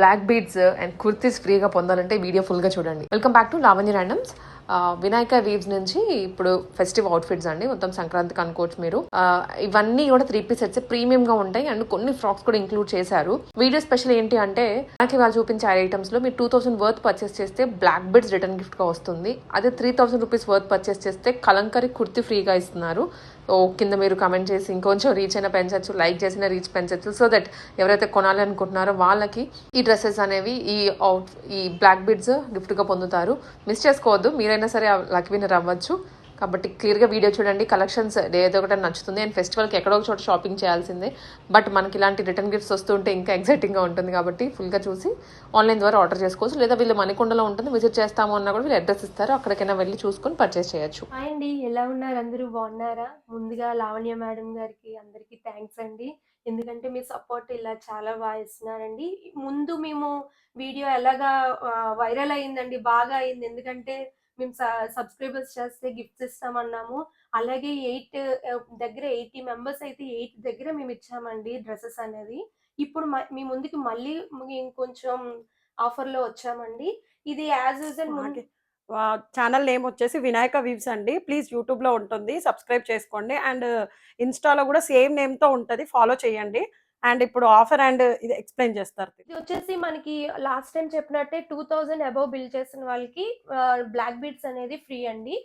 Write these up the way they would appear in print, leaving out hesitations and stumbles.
Black beads and kurtis ఫ్రీగా పొందాలంటే video ఫుల్గా చూడండి. Welcome back to Lavanya randoms. Vinayaka weaves నుంచి ఇప్పుడు ఫెస్టివ్ అవుట్ఫిట్స్ అండి, మొత్తం సంక్రాంతికి అనుకోవచ్చు మీరు. ఇవన్నీ కూడా 3 పీస్ సెట్స్ ప్రీమియం గా ఉంటాయి అండ్ కొన్ని ఫ్రాక్స్ కూడా ఇంక్లూడ్ చేశారు. వీడియో స్పెషల్ ఏంటి అంటే మనకి వాళ్ళు చూపించే ఐటమ్స్ లో మీరు 2000 వర్త్ పర్చేస్ చేస్తే బ్లాక్ బీడ్స్ రిటర్న్ గిఫ్ట్ గా వస్తుంది. అదే 3000 రూపీస్ వర్త్ పర్చేస్ చేస్తే కలంకరీ కుర్తీ ఫ్రీగా ఇస్తున్నారు. కింద మీరు కమెంట్ చేసి ఇంకొంచెం రీచ్ అయినా పెంచచ్చు, లైక్ చేసిన రీచ్ పెంచచ్చు, సో దట్ ఎవరైతే కొనాలి అనుకుంటున్నారో వాళ్ళకి ఈ డ్రెస్సెస్ అనేవి ఈ బ్లాక్ బీడ్స్ గిఫ్ట్ గా పొందుతారు. మిస్ చేసుకోవద్దు, మీరైనా సరే లక్ విన్నర్ అవ్వచ్చు. కాబట్టి క్లియర్గా వీడియో చూడండి. కలెక్షన్స్ ఏదో ఒకటి నచ్చుతుంది అండ్ ఫెస్టివల్కి ఎక్కడో ఒక చోట షాపింగ్ చేయాల్సిందే, బట్ మనకి ఇలాంటి రిటర్న్ గిఫ్ట్స్ వస్తుంటే ఇంకా ఎక్సైటింగ్గా ఉంటుంది. కాబట్టి ఫుల్గా చూసి ఆన్లైన్ ద్వారా ఆర్డర్ చేసుకోవచ్చు, లేదా వీళ్ళు మణికొండలో ఉంటుంది విజిట్ చేస్తాము అన్నా కూడా వీళ్ళు అడ్రస్ ఇస్తారు, అక్కడికైనా వెళ్ళి చూసుకొని పర్చేస్ చేయొచ్చు. హాయ్ అండి, ఎలా ఉన్నారు? అందరూ బాగున్నారా? ముందుగా లావణ్య మేడం గారికి అందరికీ థ్యాంక్స్ అండి. ఎందుకంటే మీ సపోర్ట్ ఇలా చాలా బాగా ఇస్తున్నారండి. ముందు మేము వీడియో ఎలాగా వైరల్ అయిందండి, బాగా అయింది. ఎందుకంటే మేము సబ్స్క్రైబర్స్ చేస్తే గిఫ్ట్స్ ఇస్తామన్నాము. అలాగే 8 దగ్గర 80 మెంబర్స్ అయితే 8 దగ్గర మేము ఇచ్చామండి డ్రెస్సెస్ అనేది. ఇప్పుడు మీ ముందుకి మళ్ళీ ఇంకొంచెం ఆఫర్లో వచ్చామండి. ఇది యాజ్ యూజువల్ ఛానల్ నేమ్ వచ్చేసి వినాయక వీవ్స్ అండి. ప్లీజ్ యూట్యూబ్లో ఉంటుంది, సబ్స్క్రైబ్ చేసుకోండి. అండ్ ఇన్స్టాలో కూడా సేమ్ నేమ్తో ఉంటుంది, ఫాలో చేయండి. అండ్ ఇప్పుడు ఆఫర్ అండ్ ఇది ఎక్స్ప్లెయిన్ చేస్తారు. ఇది వచ్చేసి మనకి లాస్ట్ టైం చెప్పినట్టే 2000 అబౌవ్ బిల్ చేసిన వాళ్ళకి బ్లాక్ బీడ్స్ అనేది ఫ్రీ అండి.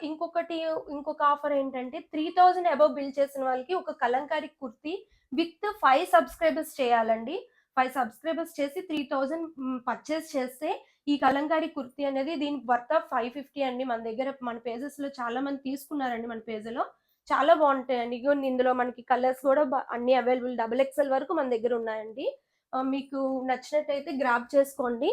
ఇంకొక ఆఫర్ ఏంటంటే 3000 అబౌవ్ బిల్ చేసిన వాళ్ళకి ఒక కలంకారీ కుర్తీ విత్ 5 సబ్స్క్రైబర్స్ చేయాలండి. 5 సబ్స్క్రైబర్స్ చేసి 3000 పర్చేస్ చేస్తే ఈ కలంకారీ కుర్తీ అనేది దీనికి వర్త్ ఆఫ్ 550 అండి. మన దగ్గర మన పేజెస్ లో చాలా మంది తీసుకున్నారండి. మన పేజీలో చాలా బాగుంటాయండి. ఇందులో మనకి కలర్స్ కూడా అన్ని అవైలబుల్, XXL వరకు మన దగ్గర ఉన్నాయండి. మీకు నచ్చినట్టయితే గ్రాబ్ చేసుకోండి.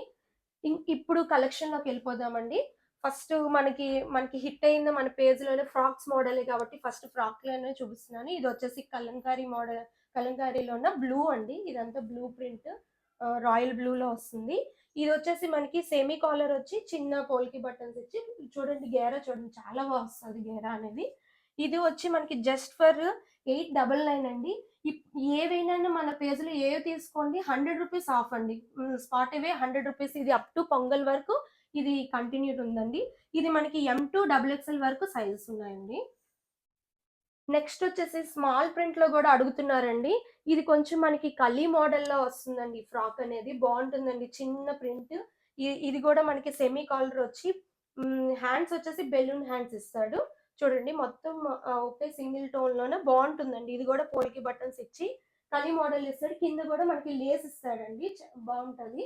ఇప్పుడు కలెక్షన్ లోకి వెళ్ళిపోదామండి. ఫస్ట్ మనకి హిట్ అయింది మన పేజ్ లోనే ఫ్రాక్స్ మోడలే కాబట్టి ఫస్ట్ ఫ్రాక్ లోనే చూపిస్తున్నాను. ఇది వచ్చేసి కలంకారీ మోడల్, కలంకారీలో ఉన్న బ్లూ అండి. ఇదంతా బ్లూ ప్రింట్, రాయల్ బ్లూ లో వస్తుంది. ఇది వచ్చేసి మనకి సెమీ కాలర్ వచ్చి చిన్న పోల్కి బటన్స్ ఇచ్చి చూడండి, గేరా చూడండి చాలా బాగా వస్తుంది గేరా అనేది. ఇది వచ్చి మనకి జస్ట్ ఫర్ 899 అండి. ఏవైనా మన పేజ్లో ఏవి తీసుకోండి 100 రూపీస్ ఆఫ్ అండి. స్పాట్ అవే 100 రూపీస్. ఇది అప్ టు పొంగల్ వరకు ఇది కంటిన్యూడ్ ఉందండి. ఇది మనకి M2 XXL వరకు సైజెస్ ఉన్నాయండి. నెక్స్ట్ వచ్చేసి స్మాల్ ప్రింట్ లో కూడా అడుగుతున్నారండి. ఇది కొంచెం మనకి కలీ మోడల్లో వస్తుందండి. ఫ్రాక్ అనేది బాగుంటుందండి, చిన్న ప్రింట్. ఇది కూడా మనకి సెమీ కాలర్ వచ్చి హ్యాండ్స్ వచ్చేసి బెలూన్ హ్యాండ్స్ ఇస్తాడు. చూడండి మొత్తం ఒకే సింగిల్ టోన్ లోనే బాగుంటుందండి. ఇది కూడా పోల్కి బటన్స్ ఇచ్చి కలీ మోడల్ ఇస్తాడు. కింద కూడా మనకి లేస్ ఇస్తాడండి, బాగుంటది.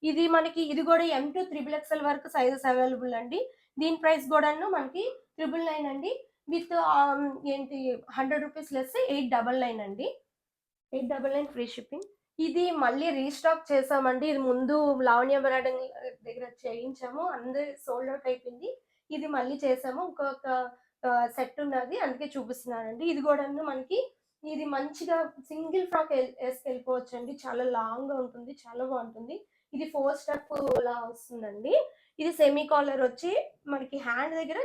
ఇది కూడా M2 XXL వరకు సైజెస్ అవైలబుల్ అండి. దీని ప్రైస్ కూడా మనకి 999 అండి. విత్ ఏంటి 100 రూపీస్ లెస్ 899 అండి. 899 ఫ్రీ షిప్పింగ్. ఇది మళ్ళీ రీస్టాక్ చేసామండి. ఇది ముందు లావణ్య బ్రాండ్ దగ్గర చేయించాము, అందరు సోల్డ్ అవుట్ అయిపోయింది. ఇది మళ్ళీ చేసాము, ఇంకొక సెట్ ఉన్నది, అందుకే చూపిస్తున్నానండి. ఇది కూడా మనకి ఇది మంచిగా సింగిల్ ఫ్రాక్ వేసుకెళ్ళిపోవచ్చు అండి. చాలా లాంగ్ గా ఉంటుంది, చాలా బాగుంటుంది. ఇది 4 స్టెప్ లా వస్తుందండి. ఇది సెమీ కాలర్ వచ్చి మనకి హ్యాండ్ దగ్గర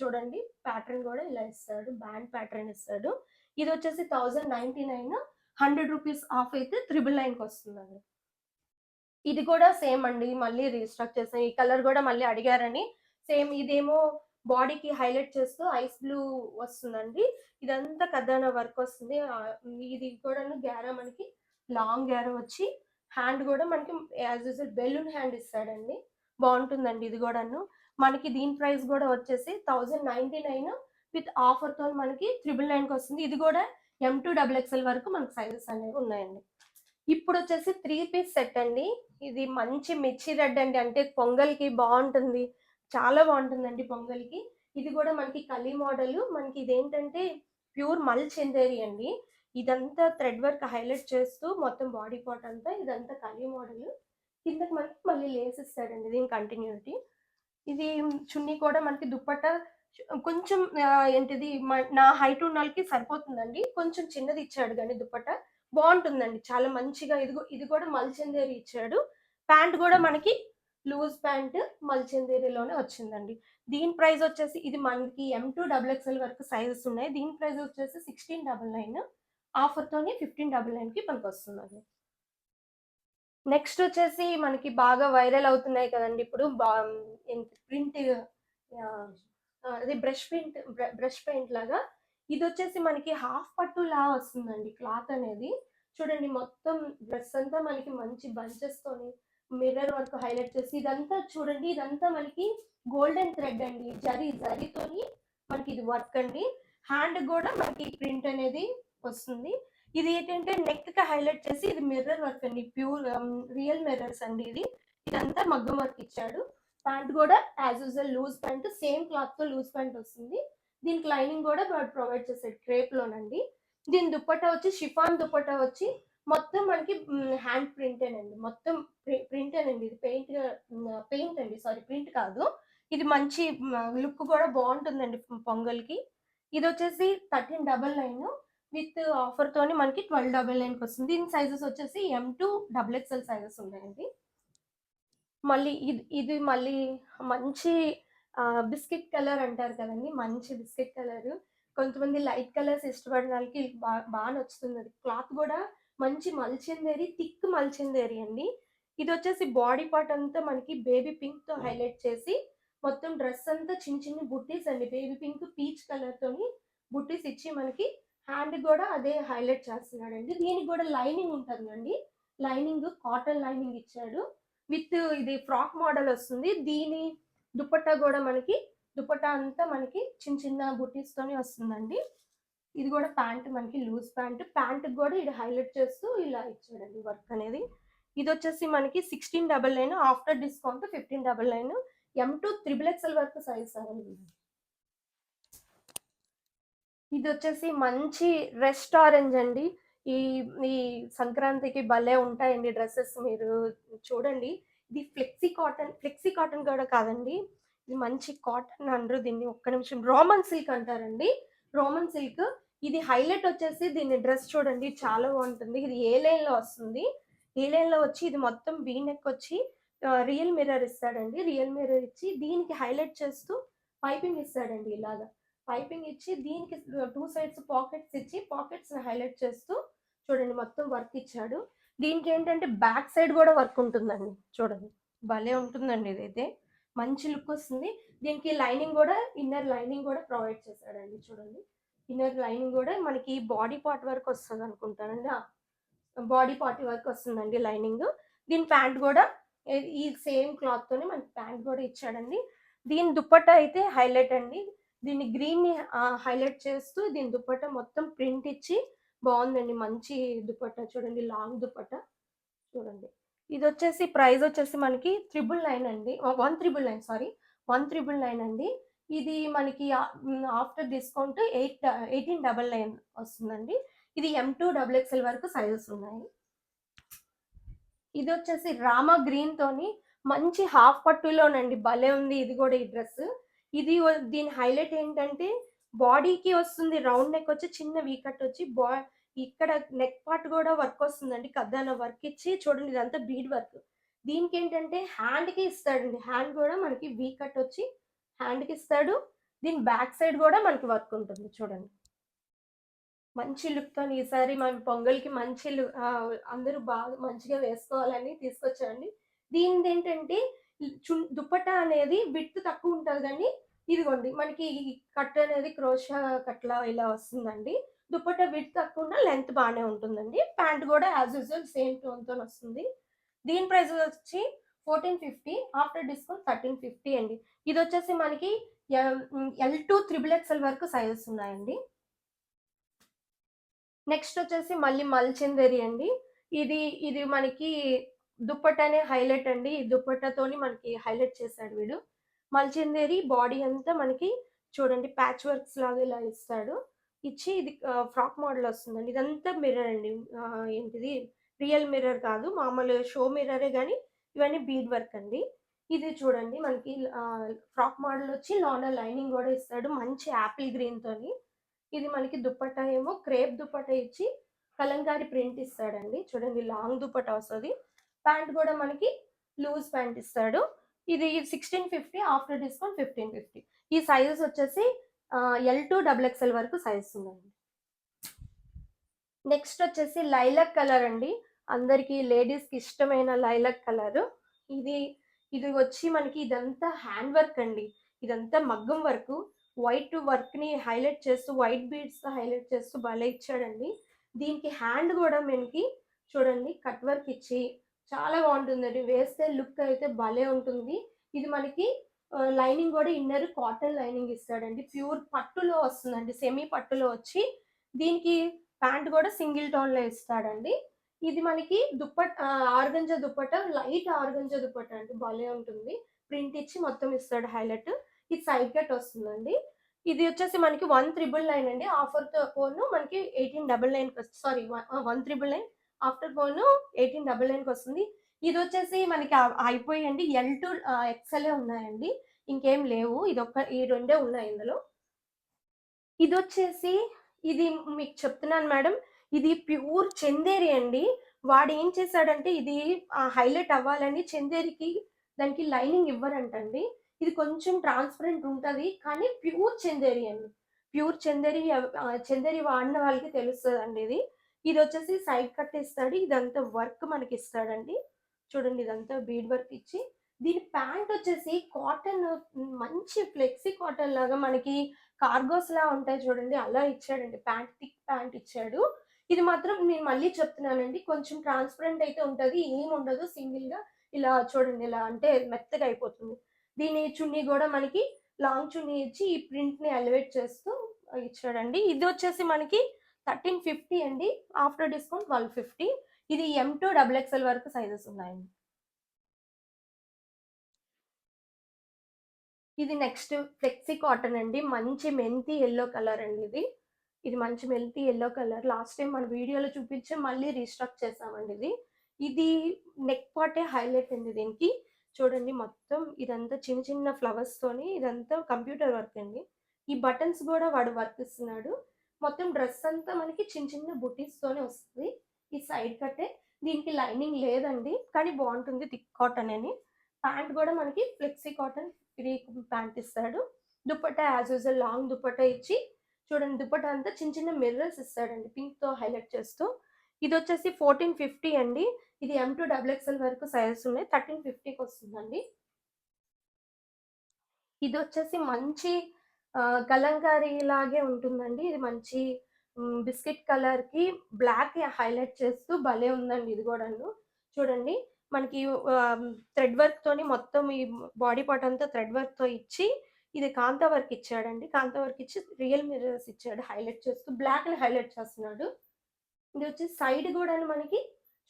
చూడండి ప్యాటర్న్ కూడా ఇలా ఇస్తాడు, బ్యాండ్ ప్యాటర్న్ ఇస్తాడు. ఇది వచ్చేసి 1099. 100 రూపీస్ ఆఫ్ అయితే 999కి వస్తుందండి. ఇది కూడా సేమ్ అండి, మళ్ళీ రీస్టాక్ చేసాం. ఈ కలర్ కూడా మళ్ళీ అడిగారని సేమ్. ఇదేమో బాడీకి హైలైట్ చేస్తూ ఐస్ బ్లూ వస్తుందండి. ఇదంతా కథానా వర్క్ వస్తుంది. ఇది కూడా గ్యారా మనకి లాంగ్ గ్యారా వచ్చి హ్యాండ్ కూడా మనకి యాజ్ యూజువల్ బెలూన్ హ్యాండ్ ఇస్తాడండి. బాగుంటుందండి. ఇది కూడాను మనకి దీని ప్రైస్ కూడా వచ్చేసి 1099 విత్ ఆఫర్ తో మనకి 999కి వస్తుంది. ఇది కూడా M2 XXL వరకు మనకి సైజెస్ అనేవి ఉన్నాయండి. ఇప్పుడు వచ్చేసి 3 పీస్ సెట్ అండి. ఇది మంచి మిర్చి రెడ్ అండి, అంటే పొంగల్కి బాగుంటుంది, చాలా బాగుంటుందండి పొంగల్కి. ఇది కూడా మనకి కలీ మోడల్. మనకి ఇదేంటంటే ప్యూర్ మల్ చందేరి అండి. ఇదంతా థ్రెడ్ వర్క్ హైలైట్ చేస్తూ మొత్తం బాడీ పార్ట్ అంతా ఇదంతా కలీ మోడల్. కిందకి మనకి మళ్ళీ లేస్ ఇస్తాడండి, దీని కంటిన్యూటీ. ఇది చున్నీ కూడా మనకి దుప్పట్టా కొంచెం ఏంటిది నా హైట్ ఉన్న వాళ్ళకి సరిపోతుందండి. కొంచెం చిన్నది ఇచ్చాడు కానీ దుప్పట్టా బాగుంటుందండి, చాలా మంచిగా. ఇది కూడా మల్చందేరి ఇచ్చాడు. ప్యాంట్ కూడా మనకి లూజ్ ప్యాంట్ మల్చందేరిలోనే వచ్చిందండి. దీని ప్రైస్ వచ్చేసి ఇది మనకి M2 XXL వరకు సైజెస్ ఉన్నాయి. దీని ప్రైస్ వచ్చేసి 1699. ఆఫర్తోనే 1599కి మనకు వస్తుందండి. నెక్స్ట్ వచ్చేసి మనకి బాగా వైరల్ అవుతున్నాయి కదండి ఇప్పుడు ప్రింట్, అది బ్రష్ పెయింట్ లాగా. ఇది వచ్చేసి మనకి హాఫ్ పట్టు లా వస్తుందండి క్లాత్ అనేది. చూడండి మొత్తం డ్రెస్ అంతా మనకి మంచి బంచెస్ తోని మిర్రర్ వర్క్ హైలైట్ చేసి ఇదంతా చూడండి, ఇదంతా మనకి గోల్డెన్ థ్రెడ్ అండి, జరీతోని మనకి ఇది వర్క్ అండి. హ్యాండ్ కూడా మనకి ప్రింట్ అనేది వస్తుంది. ఇది ఏంటంటే నెక్ కి హైలైట్ చేసి ఇది మిర్రర్ వర్క్ అండి, ప్యూర్ రియల్ మిర్రర్స్ అండి. ఇదంతా మగ్గం వర్క్ ఇచ్చాడు. ప్యాంట్ కూడా as usual loose pant, same cloth తో లూజ్ ప్యాంట్ వస్తుంది. దీనికి లైనింగ్ కూడా ప్రొవైడ్ చేశాడు క్రేప్ లోనండి. దీని దుపట్టా వచ్చి షిఫాన్ దుపట్టా వచ్చి మొత్తం మనకి హ్యాండ్ ప్రింటేనండి, మొత్తం ప్రింటేనండి. ఇది పెయింట్ అండి, సారీ ప్రింట్ కాదు. ఇది మంచి లుక్ కూడా బాగుంటుందండి పొంగల్కి. ఇది వచ్చేసి 1399 విత్ ఆఫర్ తోని మనకి 1299 వస్తుంది. దీని సైజెస్ వచ్చేసి M2 XXL సైజెస్ ఉన్నాయండి. మళ్ళీ మళ్ళీ మంచి బిస్కెట్ కలర్ అంటారు కదండి, మంచి బిస్కెట్ కలర్. కొంతమంది లైట్ కలర్స్ ఇష్టపడిన వాళ్ళకి బాగా నచ్చుతుంది. క్లాత్ కూడా మంచి మల్చిందేరి, థిక్ మల్చిందేరి అండి. ఇది వచ్చేసి బాడీ పార్ట్ అంతా మనకి బేబీ పింక్ తో హైలైట్ చేసి మొత్తం డ్రెస్ అంతా చిన్న చిన్న బుట్టీస్ అండి, బేబీ పింక్ పీచ్ కలర్ తోని బుట్టీస్ ఇచ్చి మనకి హ్యాండ్ కూడా అదే హైలైట్ చేస్తున్నాడండి. దీనికి కూడా లైనింగ్ ఉంటుందండి, లైనింగ్ కాటన్ లైనింగ్ ఇచ్చాడు. విత్ ఇది ఫ్రాక్ మోడల్ వస్తుంది. దీని దుపట్టా కూడా మనకి దుపట్టా అంతా మనకి చిన్న చిన్న బుటీస్ తోని వస్తుందండి. ఇది కూడా ప్యాంట్ మనకి లూజ్ ప్యాంట్ కూడా ఇది హైలైట్ చేస్తూ ఇలా ఇచ్చాడండి వర్క్ అనేది. ఇది వచ్చేసి మనకి 1699, ఆఫ్టర్ డిస్కౌంట్ 1599. M2 XXL వరకు సైజ్ అవైలబుల్. ఇది వచ్చేసి మంచి రెస్ట్ ఆరెంజ్ అండి. ఈ ఈ సంక్రాంతికి భలే ఉంటాయండి డ్రెస్సెస్, మీరు చూడండి. ఇది ఫ్లెక్సీ కాటన్ కూడా కాదండి, ఇది మంచి కాటన్ అంటారు దీన్ని. ఒక్క నిమిషం, రోమన్ సిల్క్ అంటారండి, రోమన్ సిల్క్. ఇది హైలైట్ వచ్చేసి దీని డ్రెస్ చూడండి చాలా బాగుంటుంది. ఇది ఏ లైన్ లో వస్తుంది, ఏ లైన్ లో వచ్చి ఇది మొత్తం వీ నెక్ వచ్చి రియల్ మిర్రర్ ఇస్తాడండి. రియల్ మిర్రర్ ఇచ్చి దీనికి హైలైట్ చేస్తూ పైపింగ్ ఇస్తాడండి. ఇలాగా పైపింగ్ ఇచ్చి దీనికి 2 సైడ్స్ పాకెట్స్ ఇచ్చి పాకెట్స్ హైలైట్ చేస్తూ చూడండి మొత్తం వర్క్ ఇచ్చాడు. దీనికి ఏంటంటే బ్యాక్ సైడ్ కూడా వర్క్ ఉంటుందండి, చూడండి భలే ఉంటుందండి. ఇదైతే మంచి లుక్ వస్తుంది. దీనికి లైనింగ్ కూడా, ఇన్నర్ లైనింగ్ కూడా ప్రొవైడ్ చేశాడండి. చూడండి ఇన్నర్ లైనింగ్ కూడా మనకి బాడీ పార్ట్ వరకు వస్తుంది అనుకుంటానండి, బాడీ పార్ట్ వరకు వస్తుందండి లైనింగ్. దీని ప్యాంట్ కూడా ఈ సేమ్ క్లాత్ తోనే మనకి ప్యాంట్ కూడా ఇచ్చాడండి. దీని దుపట్టా అయితే హైలైట్ అండి, దీన్ని గ్రీన్ ని హైలైట్ చేస్తూ దీని దుపట్టా మొత్తం ప్రింట్ ఇచ్చి బాగుందండి. మంచి దుపట్టా చూడండి, లాంగ్ దుపట్టా చూడండి. ఇది వచ్చేసి ప్రైస్ వచ్చేసి మనకి 999 అండి, 1999, సారీ 1999 అండి. ఇది మనకి ఆఫ్టర్ డిస్కౌంట్ 1899 వస్తుందండి. ఇది M2 XXL వరకు సైజెస్ ఉన్నాయి. ఇది వచ్చేసి రామా గ్రీన్ తోని మంచి హాఫ్ పట్టులోనండి, భలే ఉంది ఇది కూడా. ఈ డ్రెస్ దీని హైలైట్ ఏంటంటే బాడీకి వస్తుంది, రౌండ్ నెక్ వచ్చి చిన్న వీ కట్ వచ్చి ఇక్కడ నెక్ పార్ట్ కూడా వర్క్ వస్తుందండి, కద్దాన వర్క్ ఇచ్చి చూడండి ఇదంతా బీడ్ వర్క్. దీనికి ఏంటంటే హ్యాండ్ కి ఇస్తాడండి, హ్యాండ్ కూడా మనకి వీ కట్ వచ్చి హ్యాండ్ కి ఇస్తాడు. దీని బ్యాక్ సైడ్ కూడా మనకి వర్క్ ఉంటుంది చూడండి. మంచి లుక్ తో ఈసారి మన పొంగల్కి మంచి అందరూ బాగా మంచిగా వేసుకోవాలని తీసుకొచ్చారండి. దీనిది ఏంటంటే దుపట్టా అనేది విడ్త్ తక్కువ ఉంటుంది కానీ ఇదిగోండి మనకి కట్ అనేది క్రోషా కట్లా ఇలా వస్తుందండి. దుపట్టా విడ్త్ తక్కువ ఉన్న లెంత్ బాగానే ఉంటుందండి. ప్యాంట్ కూడా యాజ్ యూజువల్ సేమ్ టోన్ తో వస్తుంది. దీని ప్రైస్ వచ్చి 1450, ఆఫ్టర్ డిస్కౌంట్ 1350 అండి. ఇది వచ్చేసి మనకి L2 XXL వరకు సైజెస్ ఉన్నాయండి. నెక్స్ట్ వచ్చేసి మళ్ళీ మల్చిందేరి అండి. ఇది మనకి దుపట్టానే హైలైట్ అండి, ఈ దుపట్టాతోని మనకి హైలైట్ చేశాడు వీడు. మల్చిందేరి బాడీ అంతా మనకి చూడండి ప్యాచ్ వర్క్స్ లాగా ఇలా ఇస్తాడు ఇచ్చి. ఇది ఫ్రాక్ మోడల్ వస్తుందండి. ఇదంతా మిర్రర్ అండి, ఏంటిది రియల్ మిర్రర్ కాదు, మామూలు షో మిర్రరే కానీ ఇవన్నీ బీడ్ వర్క్ అండి. ఇది చూడండి మనకి ఫ్రాక్ మోడల్ వచ్చి లోన లైనింగ్ కూడా ఇస్తాడు మంచి యాపిల్ గ్రీన్ తోని. ఇది మనకి దుపట్టా ఏమో క్రేప్ దుపట్టా ఇచ్చి కలంకారీ ప్రింట్ ఇస్తాడండి. చూడండి లాంగ్ దుపట్టా వస్తుంది. ప్యాంట్ కూడా మనకి లూజ్ ప్యాంట్ ఇస్తాడు. ఇది 1650, ఆఫ్టర్ డిస్కౌంట్ 1550. ఈ సైజెస్ వచ్చేసి L2 XXL వరకు సైజెస్ ఉన్నాయండి. నెక్స్ట్ వచ్చేసి లైలాక్ కలర్ అండి. అందరికి లేడీస్కి ఇష్టమైన లైలక్ కలర్. ఇది ఇది వచ్చి మనకి ఇదంతా హ్యాండ్ వర్క్ అండి. ఇదంతా మగ్గం వర్క్. వైట్ వర్క్ని హైలైట్ చేస్తూ వైట్ బీడ్స్తో హైలైట్ చేస్తూ భలే ఇచ్చాడండి. దీనికి హ్యాండ్ కూడా మనకి చూడండి కట్ వర్క్ ఇచ్చి చాలా బాగుంటుందండి. వేస్తే లుక్ అయితే భలే ఉంటుంది. ఇది మనకి లైనింగ్ కూడా ఇన్నర్ కాటన్ లైనింగ్ ఇస్తాడండి. ప్యూర్ పట్టులో వస్తుందండి. సెమీ పట్టులో వచ్చి దీనికి ప్యాంట్ కూడా సింగిల్ టోన్లో ఇస్తాడండి. ఇది మనకి organza dupatta, light organza dupatta అండి. భలే ఉంటుంది. ప్రింట్ ఇచ్చి మొత్తం ఇస్తాడు హైలైట్. ఇది సైడ్ కట్ వస్తుందండి. ఇది వచ్చేసి మనకి 1,999 అండి. ఆఫర్తో పోను మనకి 1899 సారీ 1,999 ఆఫ్టర్ పోను 1899 వస్తుంది. ఇది వచ్చేసి మనకి అయిపోయాయండి. L2 XL ఉన్నాయండి. ఇంకేం లేవు. ఈ రెండే ఉన్నాయి ఇందులో. ఇది వచ్చేసి ఇది మీకు చెప్తున్నాను మేడం. ఇది ప్యూర్ చందేరి అండి. వాడు ఏం చేశాడంటే ఇది హైలైట్ అవ్వాలని చందేరికి దానికి లైనింగ్ ఇవ్వరంటండి. ఇది కొంచెం ట్రాన్స్పరెంట్ ఉంటుంది కానీ ప్యూర్ చందేరి అండి. ప్యూర్ చందేరి చందేరి వాడిన వాళ్ళకి తెలుస్తుందండి ఇది. ఇది వచ్చేసి సైడ్ కట్ ఇస్తాడు. ఇదంతా వర్క్ మనకి ఇస్తాడండి. చూడండి ఇదంతా బీడ్ వర్క్ ఇచ్చి దీని ప్యాంట్ వచ్చేసి కాటన్ మంచి ఫ్లెక్సీ కాటన్ లాగా మనకి కార్గోస్ లా ఉంటాయి చూడండి అలా ఇచ్చాడండి. ప్యాంట్ థిక్ ప్యాంట్ ఇచ్చాడు. ఇది మాత్రం నేను మళ్ళీ చెప్తున్నానండి కొంచెం ట్రాన్స్పరెంట్ అయితే ఉంటుంది. ఏం ఉండదు. సింగిల్ గా ఇలా చూడండి ఇలా అంటే మెత్తగా అయిపోతుంది. దీని చున్నీ కూడా మనకి లాంగ్ చున్నీ ఇచ్చి ఈ ప్రింట్ ని ఎలివేట్ చేస్తూ ఇచ్చాడండి. ఇది వచ్చేసి మనకి 1350 అండి. After discount 1250. ఇది M2 XXL వరకు సైజెస్ ఉన్నాయండి. ఇది నెక్స్ట్ ఫ్లెక్సీ కాటన్ అండి. మంచి మెంతి ఎల్లో కలర్ అండి. ఇది మంచి మెంతి ఎల్లో కలర్. లాస్ట్ టైం మన వీడియోలో చూపించి మళ్ళీ రీస్టాక్ చేసామండి. ఇది నెక్ పార్టే హైలైట్ అండి. దీనికి చూడండి మొత్తం ఇదంతా చిన్న చిన్న ఫ్లవర్స్ తోని ఇదంతా కంప్యూటర్ వర్క్ అండి. ఈ బటన్స్ కూడా వాడు వర్క్ ఇస్తున్నాడు. మొత్తం డ్రెస్ అంతా మనకి చిన్న చిన్న బుటీస్ తోనే వస్తుంది. ఈ సైడ్ కట్టే. దీనికి లైనింగ్ లేదండి కానీ బాగుంటుంది. థిక్ కాటన్ అని. ప్యాంట్ కూడా మనకి ఫ్లెక్సీ కాటన్ ఫ్రీ ప్యాంట్ ఇస్తాడు. Dupatta as usual long dupatta ఇచ్చి చూడండి దుపట్టా అంతా చిన్న చిన్న మిర్రర్స్ ఇస్తాడండి పింక్ తో హైలైట్ చేస్తూ. ఇది వచ్చేసి 1450 అండి. ఇది M2 XXL వరకు సైజెస్ ఉన్నాయి. 1350కి వస్తుందండి. ఇది వచ్చేసి మంచి కలంకారీ లాగే ఉంటుందండి. ఇది మంచి బిస్కెట్ కలర్ కి బ్లాక్ హైలైట్ చేస్తూ భలే ఉందండి. ఇది కూడాను చూడండి మనకి థ్రెడ్ వర్క్ తోని మొత్తం ఈ బాడీ పార్ట్ అంతా థ్రెడ్ వర్క్ తో ఇచ్చి ఇది కాంతా వర్క్ ఇచ్చాడండి. కాంతా వర్క్ ఇచ్చి రియల్ మిర్రర్స్ ఇచ్చాడు హైలైట్ చేస్తూ బ్లాక్ ని హైలైట్ చేస్తున్నాడు. ఇది వచ్చి సైడ్ కూడా మనకి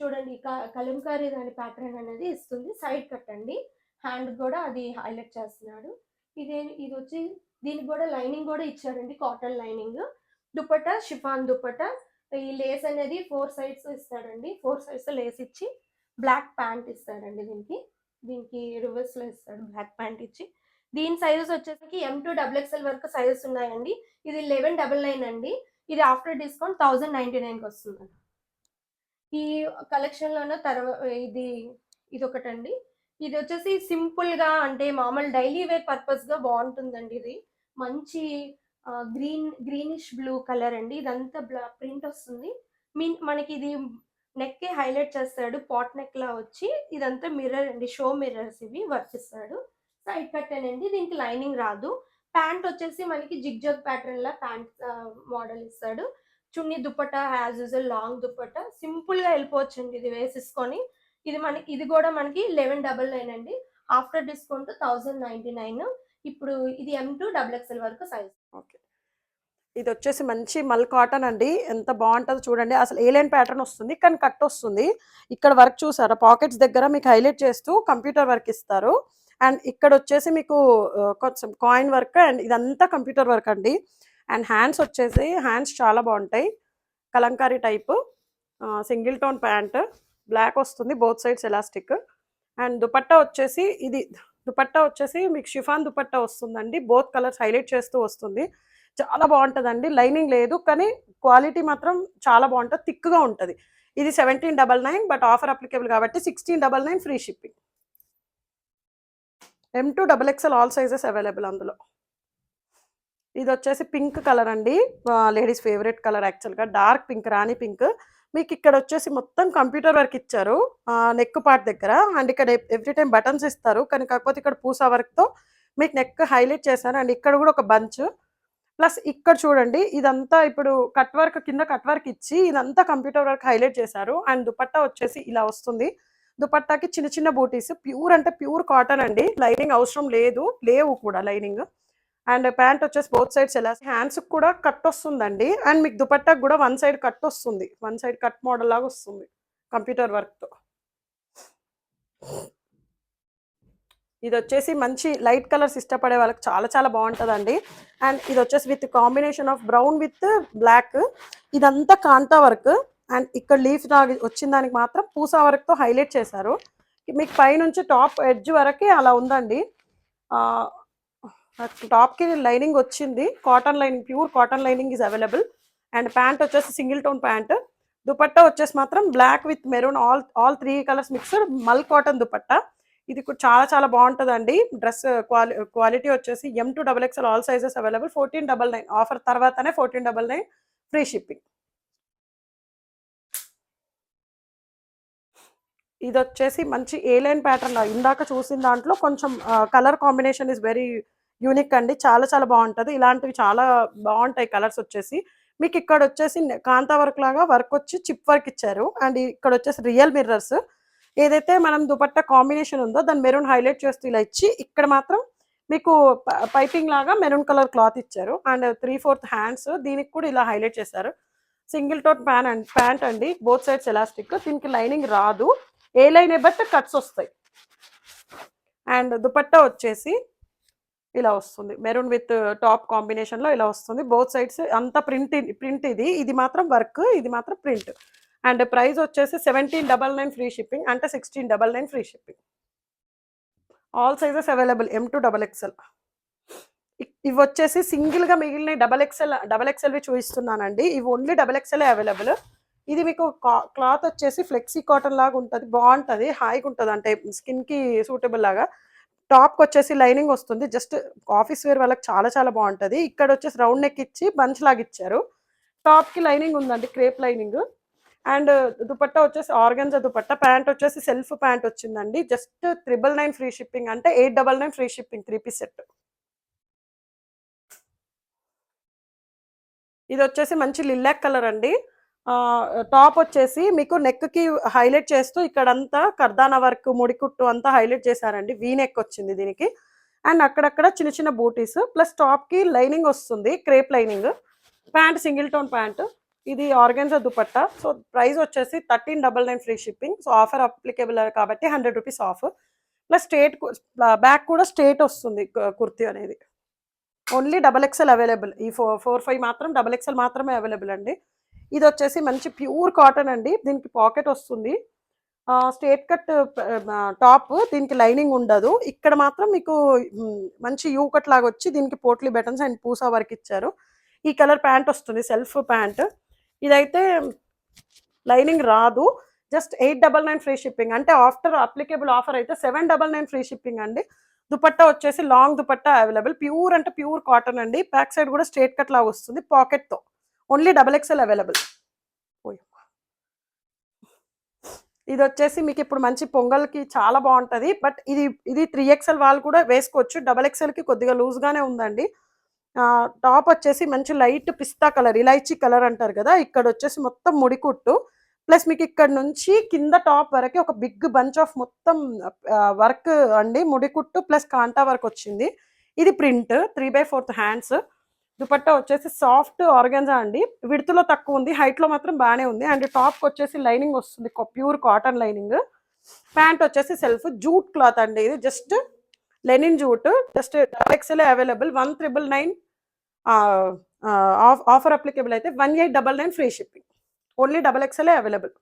చూడండి కలంకారీ దాని ప్యాటర్న్ అనేది ఇస్తుంది. సైడ్ కట్ అండి. హ్యాండ్ కూడా అది హైలైట్ చేస్తున్నాడు. ఇది వచ్చి దీనికి కూడా లైనింగ్ కూడా ఇచ్చాడండి. Cotton lining. Dupatta chiffon dupatta. ఈ లేస్ అనేది 4 సైడ్స్ ఇస్తాడండి. 4 సైడ్స్ లేస్ ఇచ్చి బ్లాక్ ప్యాంట్ ఇస్తాడండి. దీనికి రివర్స్ లో ఇస్తాడు బ్లాక్ ప్యాంట్ ఇచ్చి. దీని సైజెస్ వచ్చేసరికి M2 XXL వరకు సైజెస్ ఉన్నాయండి. ఇది 1199 అండి. ఇది ఆఫ్టర్ డిస్కౌంట్ 1099కి వస్తుందండి. ఈ కలెక్షన్ లోనే ఇది ఒకటండి. ఇది వచ్చేసి సింపుల్ గా అంటే మామూలు డైలీ వేర్ పర్పస్ గా బాగుంటుందండి. ఇది మంచి గ్రీనిష్ బ్లూ కలర్ అండి. ఇదంతా ప్రింట్ వస్తుంది. మనకి ఇది నెక్ కి హైలైట్ చేస్తాడు. పాట్ నెక్ లా వచ్చి ఇదంతా మిర్రర్ అండి. షో మిర్రర్స్ ఇవి వర్క్ ఇస్తాడు. సైడ్ కట్టన్ అండి. దీనికి లైనింగ్ రాదు. ప్యాంట్ వచ్చేసి మనకి జిగ్ జగ్ ప్యాటర్న్ లా ప్యాంట్ మోడల్ ఇస్తాడు. చున్నీ dupatta as usual long dupatta simple గా వెళ్ళిపోవచ్చండి ఇది వేసేసుకొని. ఇది కూడా మనకి 1199 అండి. After discount 1099. ఇప్పుడు ఇది M2 XXL వరకు సైజ్. ఓకే. ఇది వచ్చేసి మంచి మల్ కాటన్ అండి. ఎంత బాగుంటుందో చూడండి. అసలు ఏలైన్ ప్యాటర్న్ వస్తుంది కానీ కట్ వస్తుంది. ఇక్కడ వర్క్ చూసారా పాకెట్స్ దగ్గర మీకు హైలైట్ చేస్తూ కంప్యూటర్ వర్క్ ఇస్తారు. అండ్ ఇక్కడ వచ్చేసి మీకు కొంచెం కాయిన్ వర్క్ అండ్ ఇదంతా కంప్యూటర్ వర్క్ అండి. అండ్ హ్యాండ్స్ చాలా బాగుంటాయి. Kalamkari type single tone pant black వస్తుంది. Both sides elastic. And dupatta వచ్చేసి మీకు షిఫాన్ దుపట్టా వస్తుందండి. బోత్ కలర్స్ హైలైట్ చేస్తూ వస్తుంది. చాలా బాగుంటుందండి. లైనింగ్ లేదు కానీ క్వాలిటీ మాత్రం చాలా బాగుంటుంది. థిక్గా ఉంటుంది. ఇది 1799 బట్ ఆఫర్ అప్లికేబుల్ కాబట్టి 1699 free shipping. M2 XXL all sizes available అందులో. ఇది వచ్చేసి పింక్ కలర్ అండి. లేడీస్ ఫేవరెట్ కలర్ యాక్చువల్గా డార్క్ పింక్ రాణి పింక్. మీకు ఇక్కడ వచ్చేసి మొత్తం కంప్యూటర్ వర్క్ ఇచ్చారు. నెక్ పార్ట్ దగ్గర అండ్ ఇక్కడ ఎవ్రీ టైమ్ బటన్స్ ఇస్తారు. కానీ కాకపోతే ఇక్కడ పూసా వర్క్‌తో మీకు నెక్ హైలైట్ చేశారు. అండ్ ఇక్కడ కూడా ఒక బంచ్. ప్లస్ ఇక్కడ చూడండి ఇదంతా ఇప్పుడు కట్ వర్క్ కింద కట్ వర్క్ ఇచ్చి ఇదంతా కంప్యూటర్ వర్క్ హైలైట్ చేశారు. అండ్ దుపట్టా వచ్చేసి ఇలా వస్తుంది. దుపట్టాకి చిన్న చిన్న బూటీస్ ప్యూర్ అంటే ప్యూర్ కాటన్ అండి. లైనింగ్ అవసరం లేదు. లేవు కూడా లైనింగ్. అండ్ ప్యాంట్ వచ్చేసి బోత్ సైడ్స్ ఎలా హ్యాండ్స్ కూడా కట్ వస్తుందండి. అండ్ మీకు దుపట్టాకు కూడా వన్ సైడ్ కట్ వస్తుంది. వన్ సైడ్ కట్ మోడల్ లాగా వస్తుంది కంప్యూటర్ వర్క్‌తో. ఇది వచ్చేసి మంచి లైట్ కలర్స్ ఇష్టపడే వాళ్ళకి చాలా చాలా బాగుంటుందండి. అండ్ ఇది వచ్చేసి with combination of brown with black. ఇదంతా కాంతా వర్క్. అండ్ ఇక్కడ లీఫ్ వచ్చిన దానికి మాత్రం పూసా వర్క్‌తో హైలైట్ చేశారు. మీకు పైనుంచి టాప్ ఎడ్జ్ వరకే అలా ఉందండి. టాప్‌కి లైనింగ్ వచ్చింది. Cotton lining pure cotton lining is available. And pant వచ్చేసి సింగిల్ టోన్ ప్యాంట్. దుపట్టా వచ్చేసి మాత్రం black with maroon all 3 colours mixed mul cotton dupatta. ఇది కూడా చాలా చాలా బాగుంటుందండి. డ్రెస్ క్వాలిటీ వచ్చేసి M2 XXL all sizes available. 1499 offer తర్వాతనే 1499 ఫ్రీ షిప్పింగ్. ఇది వచ్చేసి మంచి ఏ లైన్ ప్యాటర్న్ ఇందాక చూసిన దాంట్లో కొంచెం colour combination is very unique అండి. చాలా చాలా బాగుంటుంది. ఇలాంటివి చాలా బాగుంటాయి కలర్స్ వచ్చేసి. మీకు ఇక్కడ వచ్చేసి కాంతా వర్క్ లాగా వర్క్ వచ్చి చిప్ వర్క్ ఇచ్చారు. అండ్ ఇక్కడ వచ్చేసి రియల్ మిర్రర్స్. ఏదైతే మనం దుపట్టా కాంబినేషన్ ఉందో దాన్ని మెరూన్ హైలైట్ చేస్తూ ఇలా ఇచ్చి ఇక్కడ మాత్రం మీకు పైపింగ్ లాగా మెరూన్ కలర్ క్లాత్ ఇచ్చారు. అండ్ 3/4 హ్యాండ్స్ దీనికి కూడా ఇలా హైలైట్ చేశారు. సింగిల్ టోన్ ప్యాంట్ అండి. Both sides elastic. దీనికి లైనింగ్ రాదు. ఏ లైన్ బట్ కట్స్ వస్తాయి. అండ్ దుపట్టా వచ్చేసి ఇలా వస్తుంది. మెరూన్ విత్ టాప్ కాంబినేషన్లో ఇలా వస్తుంది. బోత్ సైడ్స్ అంతా ప్రింట్ ఇది మాత్రం వర్క్, ఇది మాత్రం ప్రింట్. అండ్ ప్రైస్ వచ్చేసి 1799 ఫ్రీ షిప్పింగ్ అంటే 1699 free shipping. All sizes available M2 XXL. ఇవి వచ్చేసి సింగిల్గా మిగిలిన డబల్ ఎక్స్ఎల్వి చూపిస్తున్నానండి. ఇవి ఓన్లీ XXL అవైలబుల్. ఇది మీకు క్లాత్ వచ్చేసి ఫ్లెక్సీ కాటన్ లాగా ఉంటుంది. బాగుంటుంది, హాయిగా ఉంటుంది, అంటే స్కిన్కి సూటబుల్ లాగా. టాప్కి వచ్చేసి లైనింగ్ వస్తుంది. జస్ట్ ఆఫీస్ వేర్ వాళ్ళకి చాలా చాలా బాగుంటుంది. ఇక్కడ వచ్చేసి రౌండ్ నెక్ ఇచ్చి బంచ్ లాగా ఇచ్చారు. టాప్కి లైనింగ్ ఉందండి, క్రేప్ లైనింగ్. అండ్ దుపట్టా వచ్చేసి ఆర్గన్జా దుపట్టా. ప్యాంట్ వచ్చేసి సెల్ఫ్ ప్యాంట్ వచ్చిందండి. జస్ట్ 999 ఫ్రీ షిప్పింగ్ అంటే 899 ఫ్రీ షిప్పింగ్ 3 పీస్ సెట్. ఇది వచ్చేసి మంచి లిలాక్ కలర్ అండి. టాప్ వచ్చేసి మీకు నెక్కి హైలైట్ చేస్తూ ఇక్కడంతా కర్దానా వర్క్ ముడికుట్టు అంతా హైలైట్ చేశారండి. వీ నెక్ వచ్చింది దీనికి. అండ్ అక్కడక్కడ చిన్న చిన్న బూటీస్ ప్లస్ టాప్కి లైనింగ్ వస్తుంది, crepe lining. Pant single tone pant. ఇది ఆర్గన్జా దుపట్టా. సో ప్రైస్ వచ్చేసి 1399 free shipping. So offer applicable కాబట్టి 100 రూపీస్ ఆఫ్. ప్లస్ బ్యాక్ కూడా స్ట్రేట్ వస్తుంది కుర్తీ అనేది. Only XXL available. ఈ 4-5 మాత్రం XXL మాత్రమే అవైలబుల్ అండి. ఇది వచ్చేసి మంచి ప్యూర్ కాటన్ అండి. దీనికి పాకెట్ వస్తుంది. Straight cut top. దీనికి లైనింగ్ ఉండదు. ఇక్కడ మాత్రం మీకు మంచి యూ కట్ లాగా వచ్చి దీనికి potli buttons and Pusa work ఇచ్చారు. ఈ కలర్ ప్యాంట్ వస్తుంది, సెల్ఫ్ ప్యాంట్. ఇదైతే లైనింగ్ రాదు. జస్ట్ 899 ఫ్రీ షిప్పింగ్ అంటే ఆఫ్టర్ అప్లికేబుల్ ఆఫర్ అయితే 799 ఫ్రీ షిప్పింగ్ అండి. దుపట్టా వచ్చేసి లాంగ్ దుపట్టా అవైలబుల్. ప్యూర్ అంటే ప్యూర్ కాటన్ అండి. బ్యాక్ సైడ్ కూడా స్ట్రేట్ కట్ లాగా వస్తుంది పాకెట్తో. Only XXL available. ఇది వచ్చేసి మీకు ఇప్పుడు మంచి పొంగల్కి చాలా బాగుంటుంది. బట్ ఇది 3XL వాళ్ళు కూడా వేసుకోవచ్చు. XXLకి కొద్దిగా లూజ్గానే ఉందండి. టాప్ వచ్చేసి మంచి లైట్ పిస్తా కలర్, ఇలాచీ కలర్ అంటారు కదా. ఇక్కడ వచ్చేసి మొత్తం ముడికుట్టు ప్లస్ మీకు ఇక్కడ నుంచి కింద టాప్ వరకు ఒక బిగ్ బంచ్ ఆఫ్ మొత్తం వర్క్ అండి. ముడికుట్టు ప్లస్ కాంటా వర్క్ వచ్చింది. ఇది ప్రింట్ 3/4 హ్యాండ్స్. దుపట్టా వచ్చేసి సాఫ్ట్ ఆర్గన్జా అండి. విడుతులో తక్కువ ఉంది, హైట్లో మాత్రం బాగానే ఉంది. అండ్ టాప్కి వచ్చేసి లైనింగ్ వస్తుంది, ప్యూర్ కాటన్ లైనింగ్. ప్యాంట్ వచ్చేసి సెల్ఫ్ జూట్ క్లాత్ అండి. ఇది just linen jute. Just XXL available. 1999 offer applicable అయితే 1899 free shipping. Only XXL available.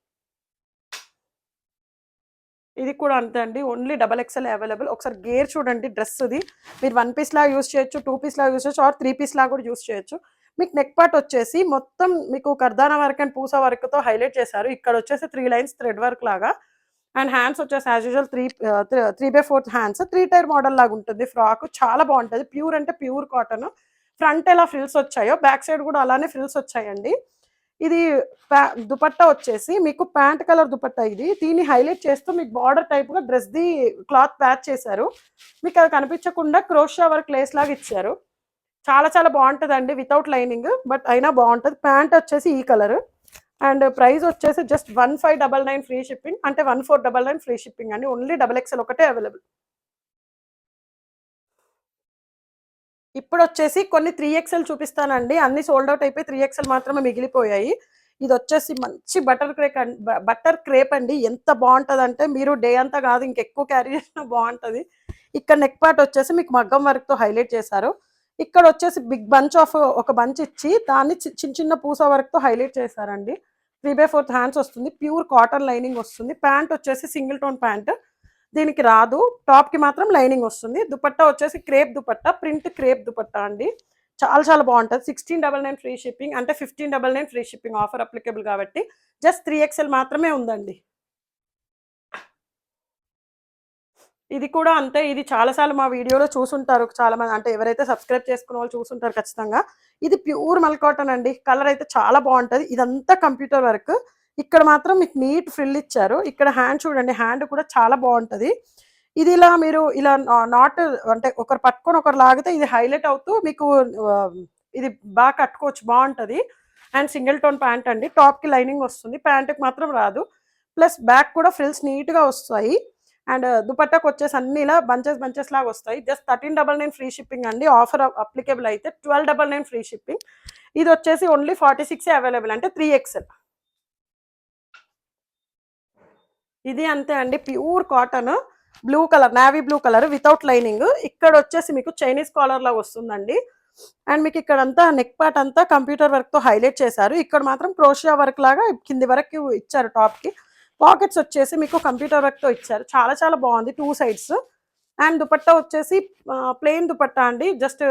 ఇది కూడా అంతే అండి. Only XXL available. ఒకసారి గేర్ చూడండి డ్రెస్ది. మీరు 1 పీస్ లాగా యూస్ చేయొచ్చు, 2 పీస్ లాగా యూస్ చేయొచ్చు, ఆర్ 3 పీస్ లాగా కూడా యూస్ చేయొచ్చు. మీకు నెక్ పార్ట్ వచ్చేసి మొత్తం మీకు కర్దానా వర్క్ అండ్ పూసా వర్క్తో హైలైట్ చేశారు. ఇక్కడ వచ్చేసి 3 లైన్స్ థ్రెడ్ వర్క్ లాగా. అండ్ హ్యాండ్స్ వచ్చేసి as usual 3/4 hands. 3 tier model లాగా ఉంటుంది ఫ్రాక్. చాలా బాగుంటుంది. ప్యూర్ అంటే ప్యూర్ కాటన్. ఫ్రంట్ ఎలా ఫ్రిల్స్ వచ్చాయో బ్యాక్ సైడ్ కూడా అలానే ఫ్రిల్స్ వచ్చాయండి. ఇది దుపట్టా వచ్చేసి మీకు ప్యాంట్ కలర్ దుపట్టా ఇది. దీన్ని హైలైట్ చేస్తూ మీకు బార్డర్ టైప్‌గా డ్రెస్‌ది క్లాత్ ప్యాచ్ చేశారు. మీకు అది కనిపించకుండా క్రోషియా వర్క్ లేస్ లాగా ఇచ్చారు. చాలా చాలా బావుంటదండి వితౌట్ లైనింగ్. బట్ అయినా బావుంటది. ప్యాంట్ వచ్చేసి ఈ కలర్. అండ్ ప్రైస్ వచ్చేసి జస్ట్ 1599 ఫ్రీ షిప్పింగ్. అంటే 1499 ఫ్రీ షిప్పింగ్ అండి. ఓన్లీ డబుల్ ఎక్స్ఎల్ ఒకటే అవైలబుల్. ఇప్పుడొచ్చేసి కొన్ని 3XL చూపిస్తానండి. అన్నీ సోల్డ్ ఔట్ అయిపోయి 3XL మాత్రమే మిగిలిపోయాయి. ఇదొచ్చేసి మంచి బటర్ క్రేప్ అండి. ఎంత బావుంటదంటే మీరు డే అంతా కాదు ఇంకెక్కువ క్యారీ చేసినా బావుంటది. ఇక్కడ నెక్ పార్ట్ వచ్చేసి మీకు మగ్గం వర్క్‌తో హైలైట్ చేశారు. ఇక్కడొచ్చేసి బిగ్ బంచ్ ఆఫ్ ఒక బంచ్ ఇచ్చి దాన్ని చిన్న చిన్న పూస వర్క్‌తో హైలైట్ చేశారండి. 3/4 హ్యాండ్స్ వస్తుంది. ప్యూర్ కాటన్ లైనింగ్ వస్తుంది. ప్యాంట్ వచ్చేసి సింగిల్ టోన్ ప్యాంట్. దీనికి రాదు. టాప్‌కి మాత్రం లైనింగ్ వస్తుంది. దుపట్టా వచ్చేసి crepe dupatta, print crepe dupatta అండి. చాలా చాలా బావుంటది. 1699 ఫ్రీ షిప్పింగ్. అంటే 1599 ఫ్రీ షిప్పింగ్ ఆఫర్ అప్లికేబుల్ కాబట్టి జస్ట్ 3XL మాత్రమే ఉందండి. ఇది కూడా అంతే. ఇది చాలా సార్లు మా వీడియోలో చూసుంటారు చాలామంది. అంటే ఎవరైతే సబ్స్క్రైబ్ చేసుకున్న వాళ్ళు చూసుంటారు ఖచ్చితంగా. ఇది ప్యూర్ మల్ కాటన్ అండి. కలర్ అయితే చాలా బావుంటది. ఇదంతా కంప్యూటర్ వర్క్. ఇక్కడ మాత్రం మీకు నీట్ ఫ్రిల్ ఇచ్చారు. ఇక్కడ హ్యాండ్ చూడండి. హ్యాండ్ కూడా చాలా బావుంటది. ఇది ఇలా మీరు ఇలా నాట్ అంటే ఒకరు పట్టుకొని ఒకరు లాగితే ఇది హైలైట్ అవుతూ మీకు ఇది బాగా కట్టుకోవచ్చు బావుంటది. అండ్ సింగిల్ టోన్ ప్యాంట్ అండి. టాప్‌కి లైనింగ్ వస్తుంది. ప్యాంట్‌కి మాత్రం రాదు. ప్లస్ బ్యాక్ కూడా ఫ్రిల్స్ నీట్‌గా వస్తాయి. అండ్ దుపట్టాకొచ్చేసి అన్ని ఇలా బంచెస్ లాగా వస్తాయి. జస్ట్ 1399 ఫ్రీ షిప్పింగ్ అండి. ఆఫర్ అప్లికేబుల్ అయితే 1299 ఫ్రీ షిప్పింగ్. ఇది వచ్చేసి ఓన్లీ 46 అవైలబుల్ అంటే 3XL. ఇది అంతే అండి. Pure cotton blue colour, navy blue colour without lining. ఇక్కడ వచ్చేసి మీకు చైనీస్ కాలర్ లాగా వస్తుందండి. అండ్ మీకు ఇక్కడంతా నెక్ పార్ట్ అంతా కంప్యూటర్ వర్క్‌తో హైలైట్ చేశారు. ఇక్కడ మాత్రం క్రోషియా వర్క్ లాగా కింది వరకు ఇచ్చారు టాప్‌కి. పాకెట్స్ వచ్చేసి మీకు కంప్యూటర్ వర్క్‌తో ఇచ్చారు. చాలా చాలా బాగుంది 2 సైడ్స్. అండ్ దుపట్టా వచ్చేసి ప్లెయిన్ దుపట్టా అండి. జస్ట్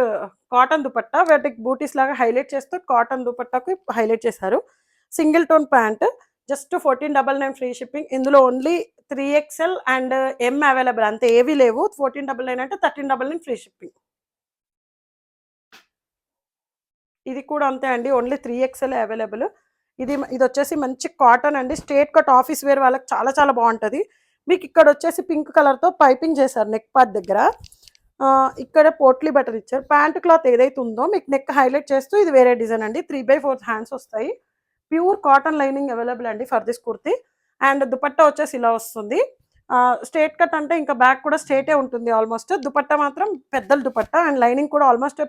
కాటన్ దుపట్టా వాటికి బూటీస్ లాగా హైలైట్ చేస్తూ కాటన్ దుపట్టాకి హైలైట్ చేశారు. Single tone pant just 1499 free shipping. ఇందులో only 3XL and M available. అంతే ఏవి లేవు. 1499 అంటే 1399 ఫ్రీ షిప్పింగ్. ఇది కూడా అంతే అండి. Only 3XL available. ఇదొచ్చేసి మంచి కాటన్ అండి. స్ట్రెయిట్ కట్ ఆఫీస్ వేర్ వాళ్ళకి చాలా చాలా బావుంటది. మీకు ఇక్కడ వచ్చేసి పింక్ కలర్‌తో పైపింగ్ చేశారు నెక్ పార్ట్ దగ్గర. ఇక్కడ పోట్లీ బటన్ ఇచ్చారు. ప్యాంట్ క్లాత్ ఏదైతే ఉందో మీకు నెక్ హైలైట్ చేస్తూ ఇది వేరే డిజైన్ అండి. 3/4 హ్యాండ్స్ వస్తాయి. ప్యూర్ కాటన్ లైనింగ్ అవైలబుల్ అండి for this kurti. And dupatta వచ్చేసి ఇలా వస్తుంది. స్ట్రెయిట్ కట్ అంటే ఇంకా బ్యాక్ కూడా స్ట్రెయిటే ఉంటుంది ఆల్మోస్ట్. దుపట్టా మాత్రం పెద్దల దుపట్టా అండ్ లైనింగ్ కూడా ఆల్మోస్ట్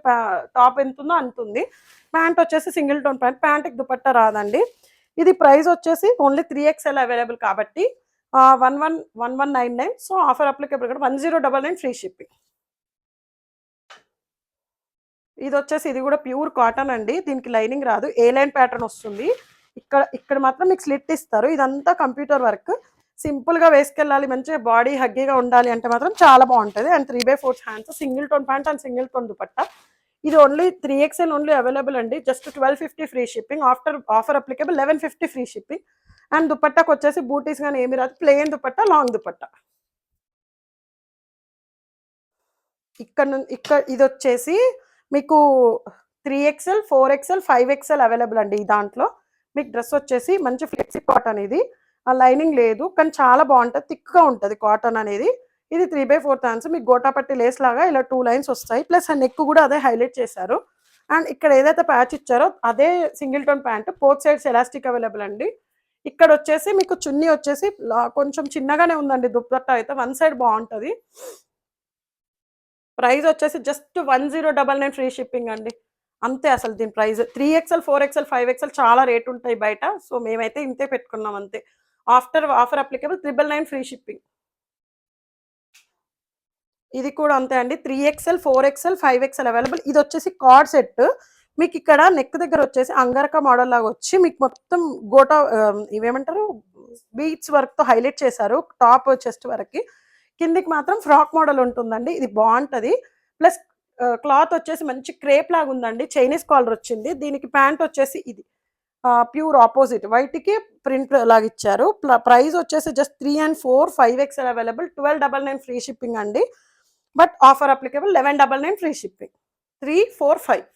టాప్ ఎంతుందో అంతుంది. ప్యాంట్ వచ్చేసి సింగిల్ టోన్ ప్యాంట్. ప్యాంట్‌కి దుపట్టా రాదండి. ఇది ప్రైస్ వచ్చేసి ఓన్లీ 3XL అవైలబుల్ కాబట్టి 1199. సో ఆఫర్ అప్లికేబుల్ కూడా 1099 ఫ్రీ షిప్పింగ్. ఇది కూడా ప్యూర్ కాటన్ అండి. దీనికి లైనింగ్ రాదు. ఏ లైన్ ప్యాటర్న్ వస్తుంది. ఇక్కడ మాత్రం మీకు స్లిట్ ఇస్తారు. ఇదంతా కంప్యూటర్ వర్క్. సింపుల్‌గా వేసుకెళ్ళాలి, మంచిగా బాడీ హగ్గీగా ఉండాలి అంటే మాత్రం చాలా బావుంటది. And 3/4 hands, single tone pant and single tone dupatta. ఇది ఓన్లీ 3XL ఓన్లీ అవైలబుల్ అండి. Just 1250 free shipping. Offer applicable 1150 free shipping. And దుపట్టాకొచ్చేసి బూటీస్ గాని ఏమి రాదు. Plain dupatta, long dupatta. ఇదొచ్చేసి మీకు 3XL, 4XL, 5XL అవైలబుల్ అండి. ఈ దాంట్లో మీకు డ్రెస్ వచ్చేసి మంచి ఫ్లెక్సీ కాటన్ ఇది. లైనింగ్ లేదు కానీ చాలా బాగుంటది. థిక్‌గా ఉంటది కాటన్ అనేది. ఇది 3/4 హ్యాండ్స్. మీకు గోటాపట్టి లేస్ లాగా ఇలా 2 లైన్స్ వస్తాయి. ప్లస్ ఆ నెక్ కూడా అదే హైలైట్ చేశారు. అండ్ ఇక్కడ ఏదైతే ప్యాచ్ ఇచ్చారో అదే single tone pant. Both sides elastic available అండి. ఇక్కడ వచ్చేసి మీకు చున్నీ వచ్చేసి కొంచెం చిన్నగానే ఉందండి. దుపట్టా అయితే వన్ సైడ్ బాగుంటది. ప్రైస్ వచ్చేసి జస్ట్ 1099 ఫ్రీ షిప్పింగ్ అండి. అంతే అసలు దీని ప్రైస్. 3XL, 4XL, 5XL చాలా రేట్ ఉంటాయి బయట. సో మేమైతే ఇంతే పెట్టుకున్నాం అంతే. Offer applicable 999 free shipping. ఇది కూడా అంతే అండి. 3XL, 4XL, 5XL available. ఇది వచ్చేసి కార్డ్ సెట్. మీకు ఇక్కడ నెక్ దగ్గర వచ్చేసి అంగరక మోడల్ లాగా వచ్చి మీకు మొత్తం గోటా ఇవేమంటారు బీట్స్ వర్క్‌తో హైలైట్ చేశారు. టాప్ చెస్ట్ వరకి. కిందికి మాత్రం ఫ్రాక్ మోడల్ ఉంటుందండి. ఇది బాగుంటది. ప్లస్ క్లాత్ వచ్చేసి మంచి క్రేప్ లాగా ఉందండి. చైనీస్ కాలర్ వచ్చింది. దీనికి ప్యాంట్ వచ్చేసి ఇది ప్యూర్ ఆపోజిట్ వైట్‌కి ప్రింట్ లాగా ఇచ్చారు. ప్రైస్ వచ్చేసి just 3 and 4, 5XL available. 1299 free shipping అండి. But offer applicable 1199 free shipping. 3, 4, 5.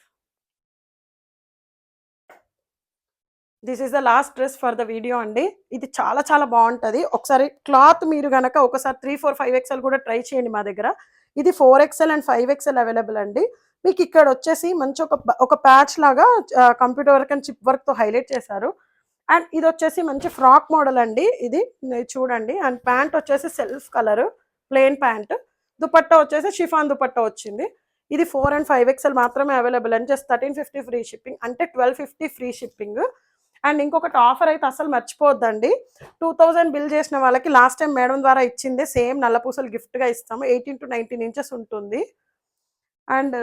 This is the last dress for the video అండి. ఇది చాలా చాలా బాగుంటుంది. ఒకసారి క్లాత్ మీరు గనక ఒకసారి 3, 4, 5 XL కూడా ట్రై చేయండి మా దగ్గర. ఇది 4 XL అండ్ 5 XL అవైలబుల్ అండి. మీకు ఇక్కడ వచ్చేసి మంచి ఒక ప్యాచ్ లాగా కంప్యూటర్ వర్క్ అండ్ చిప్ వర్క్తో హైలైట్ చేశారు. అండ్ ఇది వచ్చేసి మంచి ఫ్రాక్ మోడల్ అండి. ఇది చూడండి. అండ్ ప్యాంట్ వచ్చేసి self colour plain pant. Dupatta వచ్చేసి షిఫాన్ దుపట్టా వచ్చింది. ఇది 4 and 5 XL మాత్రమే అవైలబుల్ అండి. జస్ట్ 1350 ఫ్రీ షిప్పింగ్, అంటే 1250 ఫ్రీ షిప్పింగ్. అండ్ ఇంకొకటి ఆఫర్ అయితే అసలు మర్చిపోవద్దండి. 2000 బిల్ చేసిన వాళ్ళకి లాస్ట్ టైం మేడం ద్వారా ఇచ్చిందే సేమ్ నల్లపూసలు గిఫ్ట్గా ఇస్తాము. 18 to 19 ఇంచెస్ ఉంటుంది. అండ్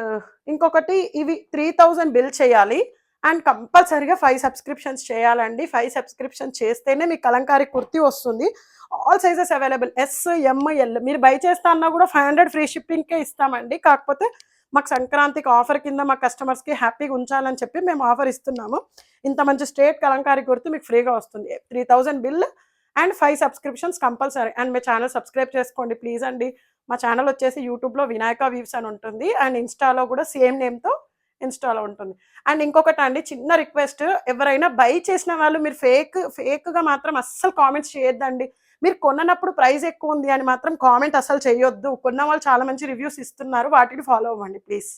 ఇంకొకటి ఇవి 3000 బిల్ చేయాలి అండ్ కంపల్సరీగా 5 సబ్స్క్రిప్షన్స్ చేయాలండి. 5 సబ్స్క్రిప్షన్ చేస్తేనే మీకు కలంకారీ కుర్తీ వస్తుంది. All sizes available, S, M, L. మీరు బై చేస్తా అన్నా కూడా 500 ఫ్రీ షిప్పింగ్కే ఇస్తామండి. కాకపోతే మాకు సంక్రాంతికి ఆఫర్ కింద మా కస్టమర్స్కి హ్యాపీగా ఉంచాలని చెప్పి మేము ఆఫర్ ఇస్తున్నాము. ఇంత మంచి స్ట్రేట్ కలంకారీ కుర్తీ మీకు ఫ్రీగా వస్తుంది. 3000 bill and 5 subscriptions compulsory. And me channel subscribe చేసుకోండి ప్లీజ్ అండి. మా ఛానల్ వచ్చేసి యూట్యూబ్లో వినాయక వీవ్స్ అని ఉంటుంది అండ్ ఇన్స్టాలో కూడా సేమ్ నేమ్తో ఇన్స్టాలో ఉంటుంది. అండ్ ఇంకొకటి అండి, చిన్న రిక్వెస్ట్, ఎవరైనా బై చేసిన వాళ్ళు మీరు ఫేక్గా మాత్రం అస్సలు కామెంట్స్ చేయొద్దండి. మీరు కొన్నప్పుడు ప్రైస్ ఎక్కువ ఉంది అని మాత్రం కామెంట్ అసలు చేయొద్దు. కొన్న వాళ్ళు చాలా మంచి రివ్యూస్ ఇస్తున్నారు, వాటిని ఫాలో అవ్వండి ప్లీజ్.